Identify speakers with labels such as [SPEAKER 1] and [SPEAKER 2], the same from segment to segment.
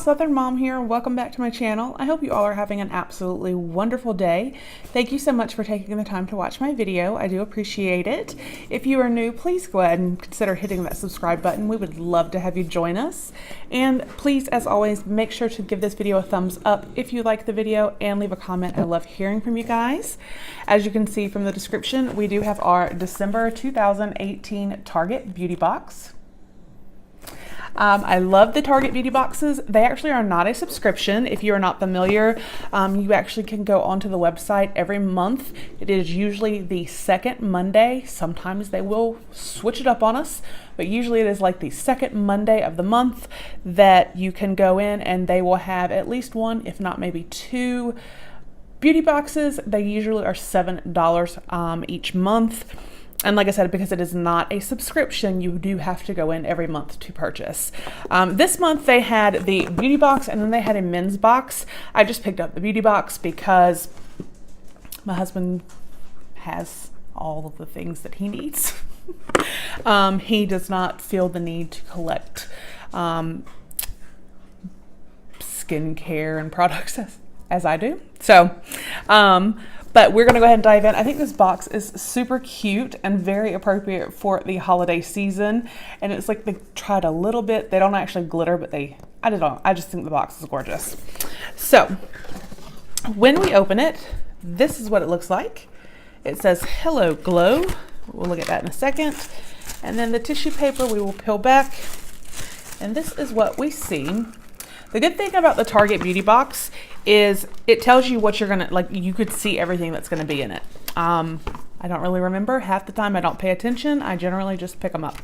[SPEAKER 1] Southern Mom here. Welcome back to my channel. I hope you all are having an absolutely wonderful day. Thank you so much for taking the time to watch my video. I do appreciate it. If you are new, please go ahead and consider hitting that subscribe button. We would love to have you join us. And please, as always, make sure to give this video a thumbs up if you like the video and leave a comment. I love hearing from you guys. As you can see from the description, we do have our December 2018 Target Beauty Box. I love the Target Beauty Boxes. They actually are not a subscription. If you are not familiar, you actually can go onto the website every month. It is usually the second Monday. Sometimes they will switch it up on us, but usually it is like the second Monday of the month that you can go in and they will have at least one, if not maybe two beauty boxes. They usually are $7 each month. And like I said, because it is not a subscription, you do have to go in every month to purchase. This month they had the beauty box and then they had a men's box. I just picked up the beauty box because my husband has all of the things that he needs. He does not feel the need to collect skincare and products as I do. So, but we're going to go ahead and dive in. I think this box is super cute and very appropriate for the holiday season. And it's like they tried a little bit. They don't actually glitter, but I don't know. I just think the box is gorgeous. So when we open it, this is what it looks like. It says Hello Glow. We'll look at that in a second. And then the tissue paper we will peel back. And this is what we see. The good thing about the Target Beauty Box is it tells you what you're gonna, like, you could see everything that's gonna be in it. I don't really remember. Half the time I don't pay attention. I generally just pick them up.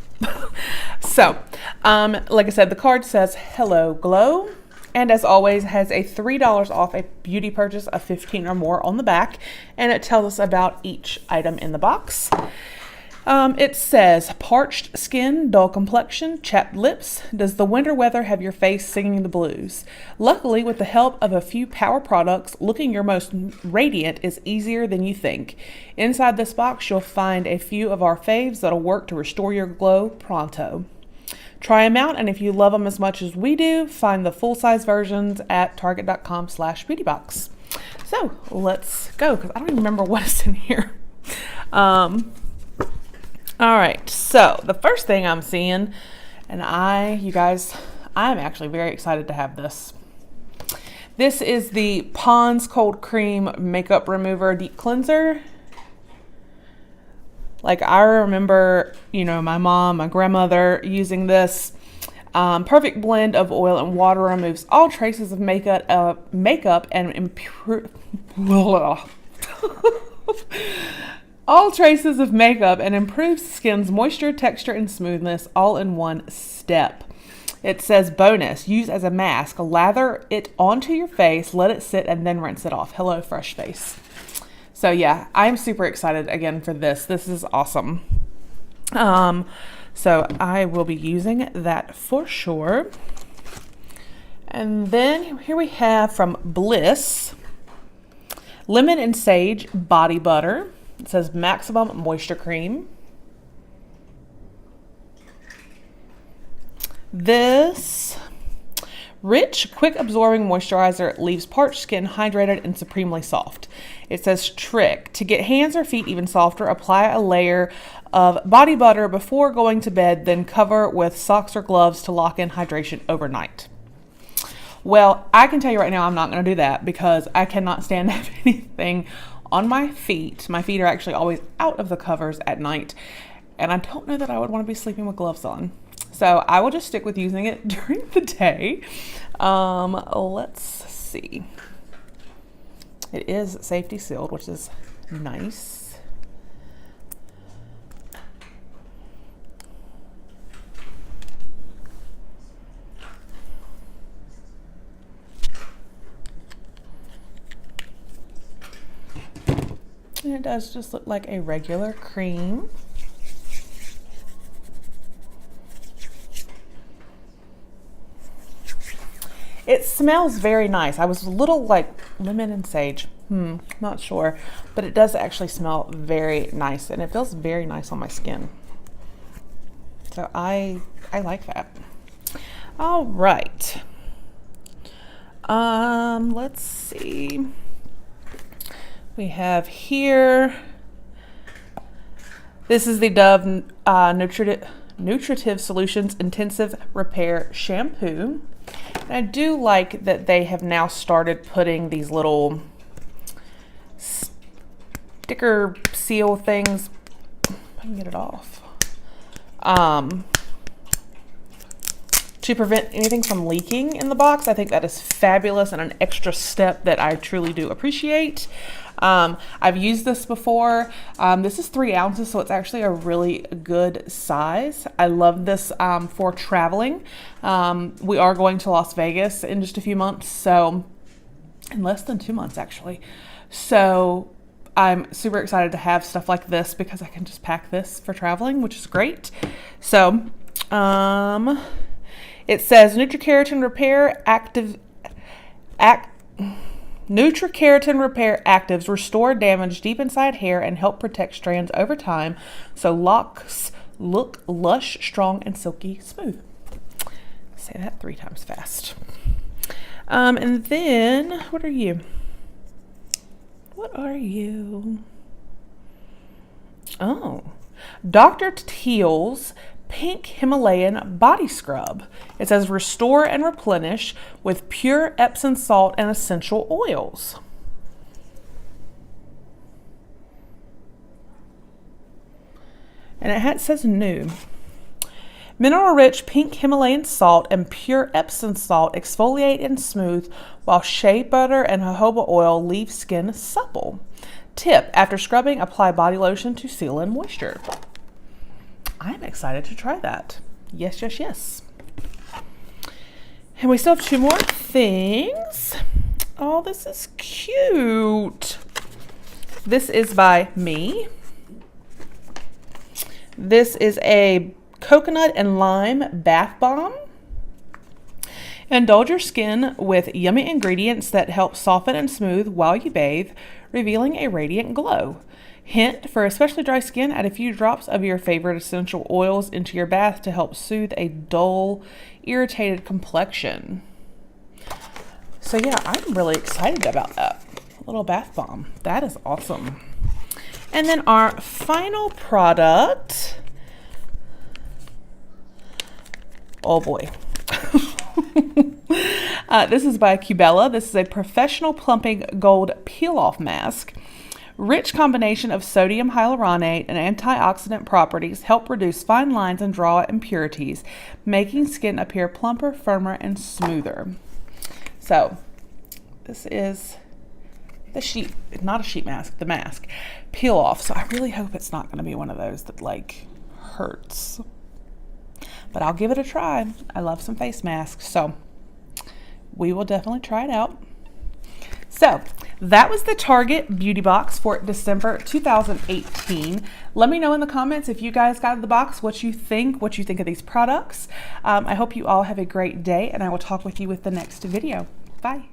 [SPEAKER 1] So, like I said, the card says Hello Glow. And as always, has a $3 off a beauty purchase of 15 or more on the back. And it tells us about each item in the box. It says, parched skin, dull complexion, chapped lips. Does the winter weather have your face singing the blues? Luckily, with the help of a few power products, looking your most radiant is easier than you think. Inside this box, you'll find a few of our faves that'll work to restore your glow pronto. Try them out, and if you love them as much as we do, find the full-size versions at target.com/beautybox. So let's go, because I don't even remember what is in here. All right, so the first thing I'm seeing, and you guys, I'm actually very excited to have this. This is the Pond's Cold Cream Makeup Remover Deep Cleanser. Like, I remember, my mom, my grandmother using this. Perfect blend of oil and water, removes all traces of makeup and improve. All traces of makeup and improves skin's moisture, texture, and smoothness all in one step. It says bonus, use as a mask, lather it onto your face, let it sit, and then rinse it off. Hello, fresh face. So yeah, I'm super excited again for this. This is awesome. So I will be using that for sure. And then here we have from Bliss, Lemon and Sage Body Butter. It says Maximum Moisture Cream. This rich, quick absorbing moisturizer leaves parched skin hydrated and supremely soft. It says trick. To get hands or feet even softer, apply a layer of body butter before going to bed, then cover with socks or gloves to lock in hydration overnight. Well, I can tell you right now I'm not going to do that because I cannot stand to have anything on my feet. My feet are actually always out of the covers at night, and I don't know that I would want to be sleeping with gloves on. So I will just stick with using it during the day. Let's see. It is safety sealed, which is nice. And it does just look like a regular cream. It smells very nice. I was a little like lemon and sage. Not sure, but it does actually smell very nice, and it feels very nice on my skin. So I like that. All right. Let's see. We have here, this is the Dove Nutritive Solutions Intensive Repair Shampoo. And I do like that they have now started putting these little sticker seal things. I can get it off. To prevent anything from leaking in the box. I think that is fabulous and an extra step that I truly do appreciate. I've used this before. This is 3 ounces, so it's actually a really good size. I love this for traveling. We are going to Las Vegas in just a few months, so in less than 2 months actually. So I'm super excited to have stuff like this because I can just pack this for traveling, which is great. So it says NutriKeratin Repair NutriKeratin Repair Actives restore damage deep inside hair and help protect strands over time, so locks look lush, strong, and silky smooth. Say that 3 times fast. And then, what are you? What are you? Oh, Dr. Teal's Pink Himalayan Body Scrub. It says restore and replenish with pure Epsom salt and essential oils. And it says new. Mineral-rich pink Himalayan salt and pure Epsom salt exfoliate and smooth, while shea butter and jojoba oil leave skin supple. Tip: after scrubbing, apply body lotion to seal in moisture. I'm excited to try that. Yes, yes, yes. And we still have 2 more things. Oh, this is cute. This is by me. This is a coconut and lime bath bomb. Indulge your skin with yummy ingredients that help soften and smooth while you bathe, revealing a radiant glow. Hint: for especially dry skin, add a few drops of your favorite essential oils into your bath to help soothe a dull, irritated complexion. So yeah, I'm really excited about that little bath bomb. That is awesome. And then our final product. Oh boy. This is by Cubella. This is a professional plumping gold peel-off mask. Rich combination of sodium hyaluronate and antioxidant properties help reduce fine lines and draw out impurities, making skin appear plumper, firmer, and smoother. So this is the sheet, not a sheet mask, the mask peel off. So I really hope it's not going to be one of those that like hurts, but I'll give it a try. I love some face masks, so we will definitely try it out. So that was the Target Beauty Box for December 2018. Let me know in the comments if you guys got the box, what you think of these products. I hope you all have a great day, and I will talk with you with the next video. Bye.